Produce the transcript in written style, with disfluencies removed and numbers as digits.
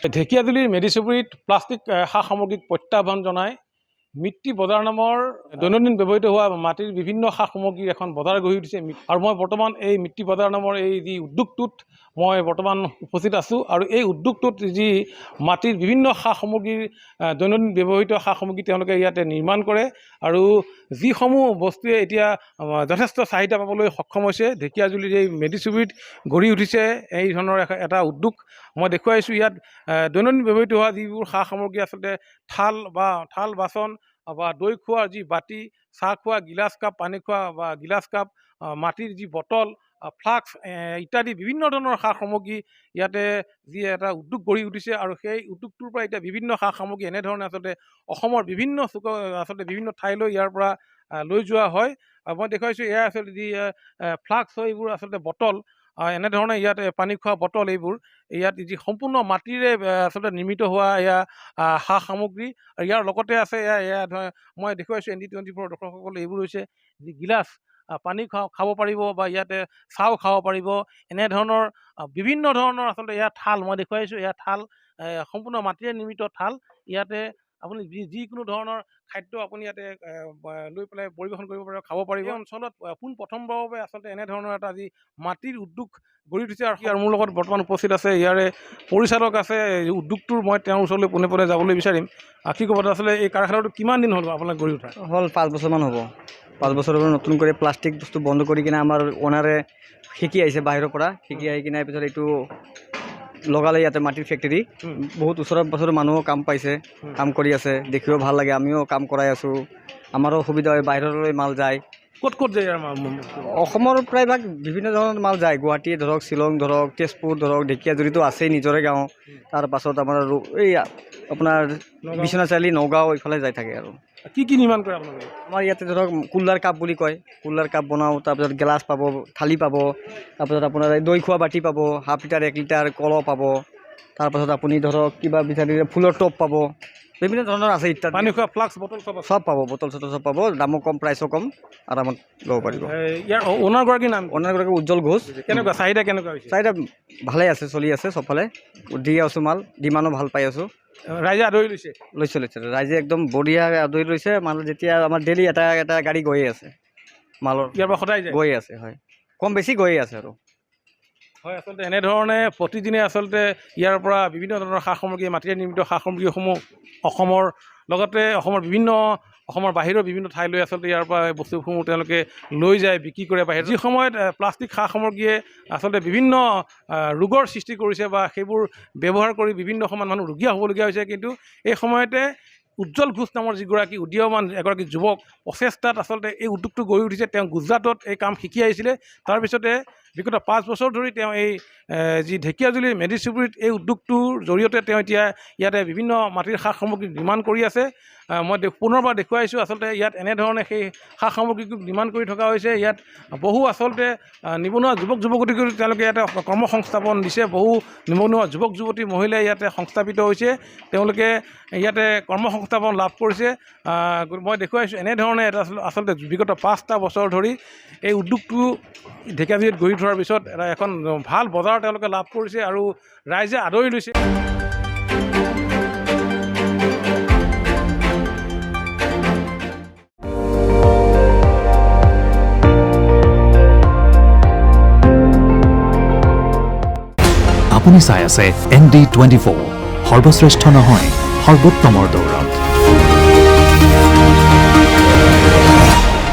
ঢেকিয়াজুলিৰ মেডিচুবুৰীত plastic সা সামগ্ৰীক প্ৰত্যাহ্বান জনাই মিট্টি বজাৰ নামৰ দৈনন্দিন ব্যৱহৃত হোৱা মাটিৰ বিভিন্ন সা সামগ্ৰীৰ এখন বজাৰ গঢ়ি উঠিছে। আৰু মই বৰ্তমান এই মিট্টি বজাৰ নামৰ এই যি উদ্যোগটোত মই বৰ্তমান উপস্থিত আছোঁ। আৰু এই উদ্যোগটোত যি মাটিৰ বিভিন্ন সা সামগ্ৰীৰ দৈনন্দিন ব্যৱহৃত সা সামগ্ৰী তেওঁলোকে ইয়াতে নিৰ্মাণ কৰে আৰু যিসমূহ বস্তুৱে এতিয়া যথেষ্ট চাহিদা পাবলৈ সক্ষম হৈছে। ঢেকিয়াজুলিৰ এই মেডিচুবুৰীত গঢ়ি উঠিছে এই ধৰণৰ এটা উদ্যোগ। মই দেখুৱাইছোঁ ইয়াত দৈনন্দিন ব্যৱহৃত হোৱা যিবোৰ সা সামগ্ৰী আচলতে থাল বাচন বা দৈ খোৱাৰ যি বাতি, চাহ খোৱা গিলাচ কাপ, পানী খোৱা বা গিলাচ কাপ, মাটিৰ যি বটল, ফ্লাস্ক ইত্যাদি বিভিন্ন ধৰণৰ সা সামগ্ৰী ইয়াতে যি এটা উদ্যোগ গঢ়ি উঠিছে। আৰু সেই উদ্যোগটোৰ পৰা এতিয়া বিভিন্ন সা সামগ্ৰী এনেধৰণে আচলতে অসমৰ বিভিন্ন বিভিন্ন ঠাইলৈ ইয়াৰ পৰা লৈ যোৱা হয়। মই দেখুৱাইছোঁ এয়া আচলতে যি ফ্লাস্ক হয়, এইবোৰ আচলতে বটল, এনেধৰণে ইয়াত পানী খোৱা বটল, এইবোৰ ইয়াত যি সম্পূৰ্ণ মাটিৰে আচলতে নিৰ্মিত হোৱা এয়া সা সামগ্ৰী। আৰু ইয়াৰ লগতে আছে এয়া মই দেখুৱাইছোঁ ND24 দৰ্শকসকলে, এইবোৰ হৈছে যি গিলাচ, পানী খাব পাৰিব বা ইয়াতে চাহও খাব পাৰিব, এনেধৰণৰ বিভিন্ন ধৰণৰ আচলতে এয়া থাল মই দেখুৱাইছোঁ। এয়া থাল সম্পূৰ্ণ মাটিৰে নিৰ্মিত থাল। ইয়াতে আপুনি যিকোনো ধৰণৰ খাদ্য আপুনি ইয়াতে লৈ পেলাই পৰিৱেশন কৰিব পাৰিব, খাব পাৰিব। এই অঞ্চলত পোনপ্ৰথমবাৰৰ বাবে আচলতে এনেধৰণৰ এটা যি মাটিৰ উদ্যোগ গঢ়ি উঠিছে। আৰু মোৰ লগত বৰ্তমান উপস্থিত আছে ইয়াৰে পৰিচালক আছে উদ্যোগটোৰ। মই তেওঁৰ ওচৰলৈ পোনে পোনে যাবলৈ বিচাৰিম। কি ক'ব আচলতে এই কাৰখানাটো কিমান দিন হ'ল আপোনাক গঢ়ি উঠা? হ'ল 5 বছৰমান হ'ব। 5 বছৰৰ পৰা নতুন কৰি প্লাষ্টিক বস্তু বন্ধ কৰি কিনে আমাৰ অনাৰে শিকি আহিছে, বাহিৰৰ পৰা শিকি আহি কিনে পিছত এইটো লগালে ইয়াতে মাটিৰ ফেক্টৰী। বহুত ওচৰৰ পাছৰ মানুহো কাম পাইছে, কাম কৰি আছে, দেখিও ভাল লাগে। আমিও কাম কৰাই আছোঁ, আমাৰো সুবিধা হয়, বাহিৰলৈ মাল যায়। ক'ত ক'ত যায়? অসমৰ প্ৰায়ভাগ বিভিন্ন ধৰণৰ মাল যায়। গুৱাহাটী ধৰক, শ্বিলং ধৰক, তেজপুৰ ধৰক, ঢেকিয়াজুলিতো আছেই নিজৰে গাঁও। তাৰপাছত আমাৰ এই আপোনাৰ বিশ্বনাথ চাৰিআলি, নগাঁও এইফালে যাই থাকে। আৰু কি নিৰ্মাণ কৰে আপোনালোকে? আমাৰ ইয়াতে ধৰক কুল্লাৰ কাপ বুলি কয়, কুল্লাৰ কাপ বনাওঁ। তাৰপিছত গিলাচ পাব, থালি পাব, তাৰপিছত আপোনাৰ দৈ খোৱা বাতি পাব, ½ লিটাৰ 1 লিটাৰ কলহ পাব। তাৰপাছত আপুনি ধৰক কিবা বিচাৰিলে ফুলৰ টপ পাব, বিভিন্ন ধৰণৰ আছে ইত্যাদি। পানী খোৱা ফ্লাস্ক, বটল চব পাব, বটল চটল চব পাব। দামো কম, প্ৰাইচো কম, আৰামত ল'ব পাৰিব। ইয়াৰ অ'নাৰগৰাকীৰ নাম? অ'নাৰগৰাকী উজ্জ্বল ঘোষ। কেনেকুৱা চাহিদা কেনেকুৱা হৈছে? চাহিদা ভালে আছে, চলি আছে চবফালে। দি আছোঁ মাল, ডিমাণ্ডো ভাল পাই আছোঁ। ৰাইজে আদৰি লৈছে? লৈছে ৰাইজে একদম বঢ়িয়া আদৰি লৈছে। মাল যেতিয়া আমাৰ ডেইলি এটা গাড়ী গৈয়ে আছে, মালৰ ইয়াৰ পৰা সদায় গৈয়ে আছে। হয়, কম বেছি গৈয়ে আছে। আৰু হয়, আচলতে এনেধৰণে প্ৰতিদিনে আচলতে ইয়াৰ পৰা বিভিন্ন ধৰণৰ সা সামগ্ৰী, মাটিৰে নিৰ্মিত সা সামগ্ৰীসমূহ অসমৰ লগতে অসমৰ বাহিৰৰ বিভিন্ন ঠাইলৈ আচলতে ইয়াৰ পৰা বস্তুসমূহ তেওঁলোকে লৈ যায়, বিক্ৰী কৰে বাহিৰত। যি সময়ত প্লাষ্টিক সা সামগ্ৰীয়ে আচলতে বিভিন্ন ৰোগৰ সৃষ্টি কৰিছে বা সেইবোৰ ব্যৱহাৰ কৰি বিভিন্ন সময়ত মানুহ ৰোগীয়া হ'বলগীয়া হৈছে। কিন্তু এই সময়তে উজ্জ্বল ঘোষ নামৰ যিগৰাকী উদীয়মান এগৰাকী যুৱক প্ৰচেষ্টাত আচলতে এই উদ্যোগটো গঢ়ি উঠিছে। তেওঁ গুজৰাটত এই কাম শিকি আহিছিলে। তাৰপিছতে বিগত 5 বছৰ ধৰি তেওঁ এই যি ঢেকিয়াজুলিৰ মেডিচুবুৰীত এই উদ্যোগটোৰ জৰিয়তে তেওঁ এতিয়া ইয়াতে বিভিন্ন মাটিৰ সা সামগ্ৰী নিৰ্মাণ কৰি আছে। মই পুনৰবাৰ দেখুৱাইছোঁ আচলতে ইয়াত এনেধৰণে সেই সা সামগ্ৰীটো নিৰ্মাণ কৰি থকা হৈছে। ইয়াত বহু আচলতে নিবনুৱা যুৱক যুৱতীকো তেওঁলোকে ইয়াতে কৰ্মসংস্থাপন দিছে। বহু নিবনুৱা যুৱক যুৱতী মহিলাই ইয়াতে সংস্থাপিত হৈছে, তেওঁলোকে ইয়াতে কৰ্মসংস্থাপন লাভ কৰিছে। মই দেখুৱাইছোঁ এনেধৰণে এটা আচলতে বিগত 5টা বছৰ ধৰি এই উদ্যোগটো ঢেকিয়াজুলিত গঢ়ি উঠাৰ পিছত এখন ভাল বজাৰ তেওঁলোকে লাভ কৰিছে আৰু ৰাইজে আদৰি লৈছে। আপুনি চাই আছে ND24, সৰ্বশ্ৰেষ্ঠ নহয়, সৰ্বোত্তমৰ দৌৰত।